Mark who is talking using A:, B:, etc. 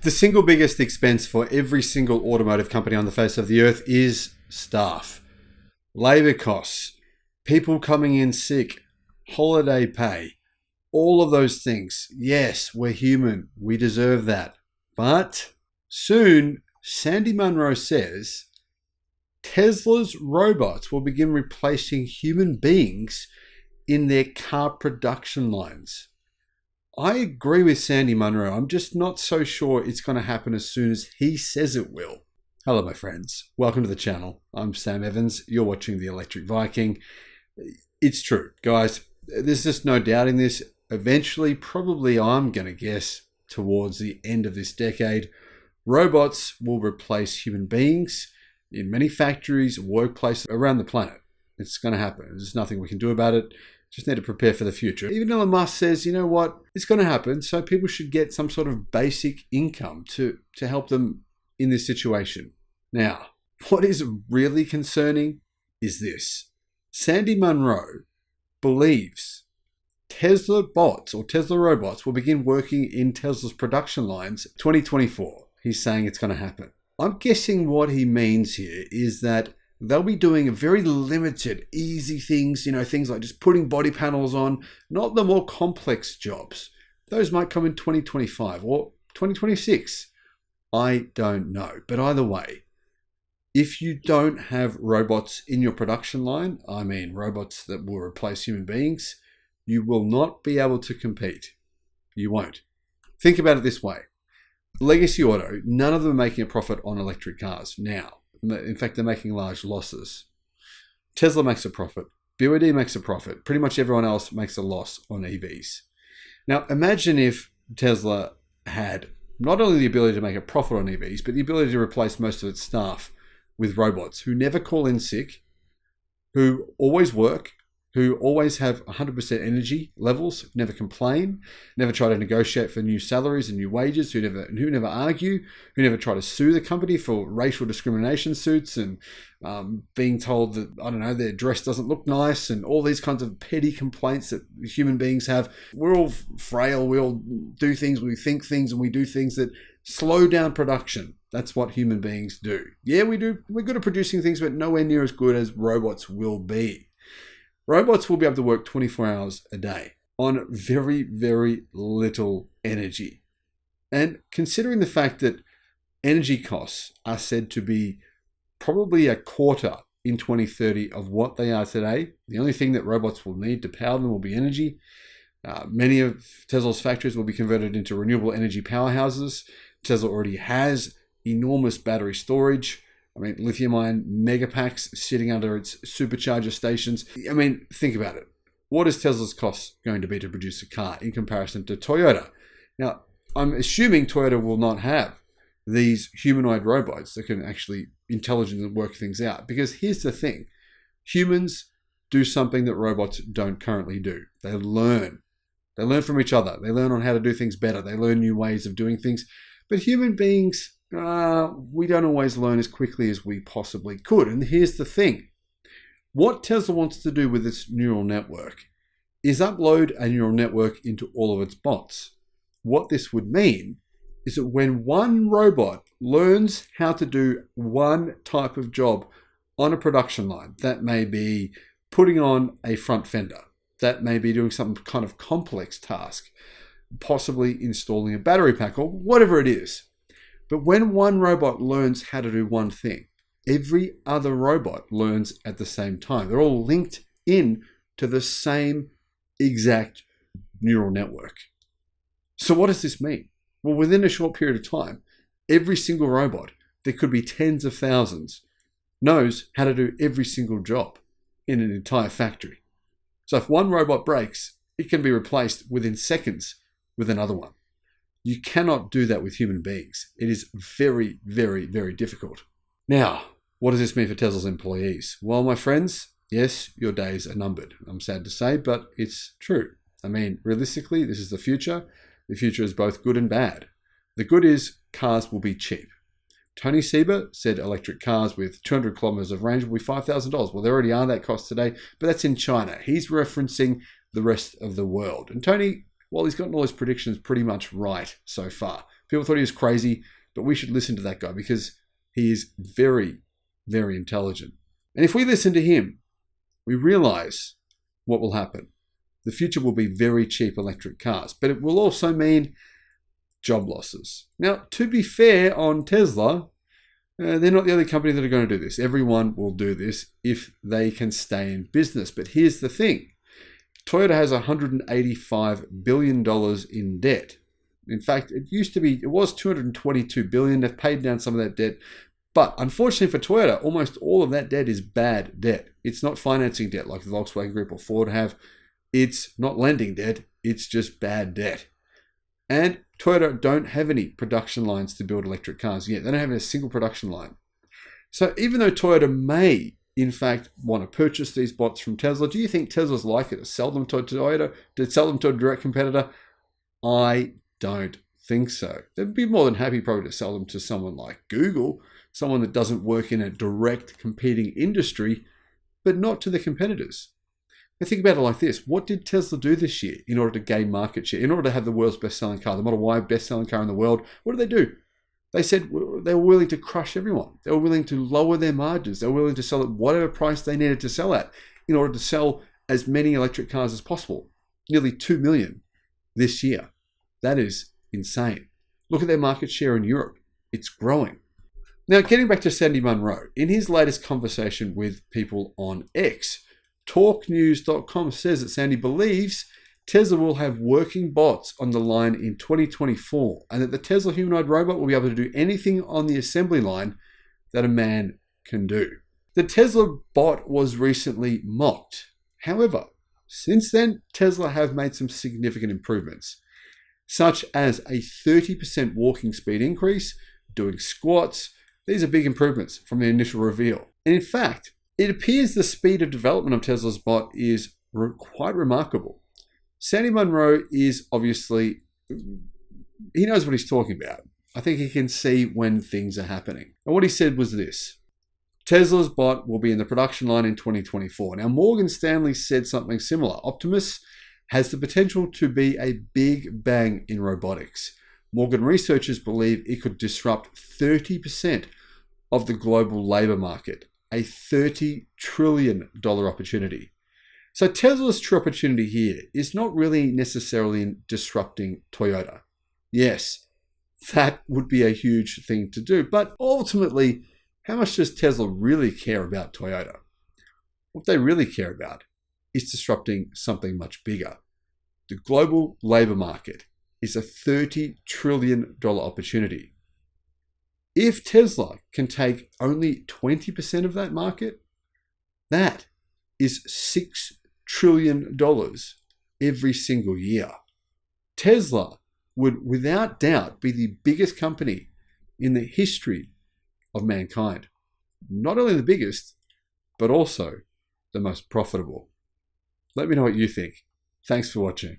A: The single biggest expense for every single automotive company on the face of the earth is staff. Labor costs, people coming in sick, holiday pay, all of those things. Yes, we're human. We deserve that. But soon, Sandy Munro says, Tesla's robots will begin replacing human beings in their car production lines. I agree with Sandy Munro. I'm just not so sure it's going to happen as soon as he says it will. Hello, my friends. Welcome to the channel. I'm Sam Evans. You're watching The Electric Viking. It's true, guys. There's just no doubting this. Eventually, probably I'm going to guess towards the end of this decade, robots will replace human beings in many factories, workplaces around the planet. It's going to happen. There's nothing we can do about it. Just need to prepare for the future. Even Elon Musk says, you know what, it's going to happen, so people should get some sort of basic income to help them in this situation. Now, what is really concerning is this. Sandy Munro believes Tesla bots or Tesla robots will begin working in Tesla's production lines 2024. He's saying it's going to happen. I'm guessing what he means here is that they'll be doing very limited, easy things, things like just putting body panels on, not the more complex jobs. Those might come in 2025 or 2026. I don't know. But either way, if you don't have robots in your production line, I mean robots that will replace human beings, you will not be able to compete. You won't. Think about it this way. Legacy Auto, none of them are making a profit on electric cars now. In fact, they're making large losses. Tesla makes a profit. BYD makes a profit. Pretty much everyone else makes a loss on EVs. Now, imagine if Tesla had not only the ability to make a profit on EVs, but the ability to replace most of its staff with robots who never call in sick, who always work, who always have 100% energy levels, never complain, never try to negotiate for new salaries and new wages, who never argue, who never try to sue the company for racial discrimination suits and being told that, their dress doesn't look nice and all these kinds of petty complaints that human beings have. We're all frail. We all do things, we think things, and we do things that slow down production. That's what human beings do. Yeah, we do. We're good at producing things, but nowhere near as good as robots will be. Robots will be able to work 24 hours a day on very, very little energy. And considering the fact that energy costs are said to be probably a quarter in 2030 of what they are today, the only thing that robots will need to power them will be energy. Many of Tesla's factories will be converted into renewable energy powerhouses. Tesla already has enormous battery storage. Lithium-ion megapacks sitting under its supercharger stations. Think about it. What is Tesla's cost going to be to produce a car in comparison to Toyota? Now, I'm assuming Toyota will not have these humanoid robots that can actually intelligently work things out. Because here's the thing. Humans do something that robots don't currently do. They learn. They learn from each other. They learn on how to do things better. They learn new ways of doing things. But human beings, we don't always learn as quickly as we possibly could. And here's the thing. What Tesla wants to do with its neural network is upload a neural network into all of its bots. What this would mean is that when one robot learns how to do one type of job on a production line, that may be putting on a front fender, that may be doing some kind of complex task, possibly installing a battery pack or whatever it is. But when one robot learns how to do one thing, every other robot learns at the same time. They're all linked in to the same exact neural network. So what does this mean? Well, within a short period of time, every single robot, there could be tens of thousands, knows how to do every single job in an entire factory. So if one robot breaks, it can be replaced within seconds with another one. You cannot do that with human beings. It is very, very, very difficult. Now, what does this mean for Tesla's employees? Well, my friends, yes, your days are numbered. I'm sad to say, but it's true. Realistically, this is the future. The future is both good and bad. The good is cars will be cheap. Tony Seba said electric cars with 200 kilometers of range will be $5,000. Well, there already are that cost today, but that's in China. He's referencing the rest of the world. And Tony, while he's gotten all his predictions pretty much right so far, People thought he was crazy, but we should listen to that guy because he is very, very intelligent. And if we listen to him, we realize what will happen. The future will be very cheap electric cars, but it will also mean job losses. Now, to be fair on Tesla, they're not the only company that are going to do this. Everyone will do this if they can stay in business. But here's the thing. Toyota has $185 billion in debt. In fact, it was $222 billion. They've paid down some of that debt. But unfortunately for Toyota, almost all of that debt is bad debt. It's not financing debt like the Volkswagen Group or Ford have. It's not lending debt. It's just bad debt. And Toyota don't have any production lines to build electric cars yet. They don't have a single production line. So even though Toyota may, in fact, want to purchase these bots from Tesla, do you think Tesla's likely to sell them to Toyota, to sell them to a direct competitor? I don't think so. They'd be more than happy probably to sell them to someone like Google, someone that doesn't work in a direct competing industry, but not to the competitors. Now think about it like this. What did Tesla do this year in order to gain market share, in order to have the world's best-selling car, the Model Y best-selling car in the world? What did they do? They said they were willing to crush everyone. They were willing to lower their margins. They were willing to sell at whatever price they needed to sell at in order to sell as many electric cars as possible. Nearly 2 million this year. That is insane. Look at their market share in Europe. It's growing. Now, getting back to Sandy Munro, in his latest conversation with people on X, TalkNews.com says that Sandy believes Tesla will have working bots on the line in 2024 and that the Tesla humanoid robot will be able to do anything on the assembly line that a man can do. The Tesla bot was recently mocked. However, since then, Tesla have made some significant improvements, such as a 30% walking speed increase, doing squats. These are big improvements from the initial reveal. And in fact, it appears the speed of development of Tesla's bot is quite remarkable. Sandy Munro is obviously, he knows what he's talking about. I think he can see when things are happening. And what he said was this: Tesla's bot will be in the production line in 2024. Now, Morgan Stanley said something similar. Optimus has the potential to be a big bang in robotics. Morgan researchers believe it could disrupt 30% of the global labor market, a $30 trillion opportunity. So Tesla's true opportunity here is not really necessarily in disrupting Toyota. Yes, that would be a huge thing to do, but ultimately, how much does Tesla really care about Toyota? What they really care about is disrupting something much bigger. The global labor market is a $30 trillion opportunity. If Tesla can take only 20% of that market, that is $6 trillion every single year. Tesla would without doubt be the biggest company in the history of mankind. Not only the biggest, but also the most profitable. Let me know what you think. Thanks for watching.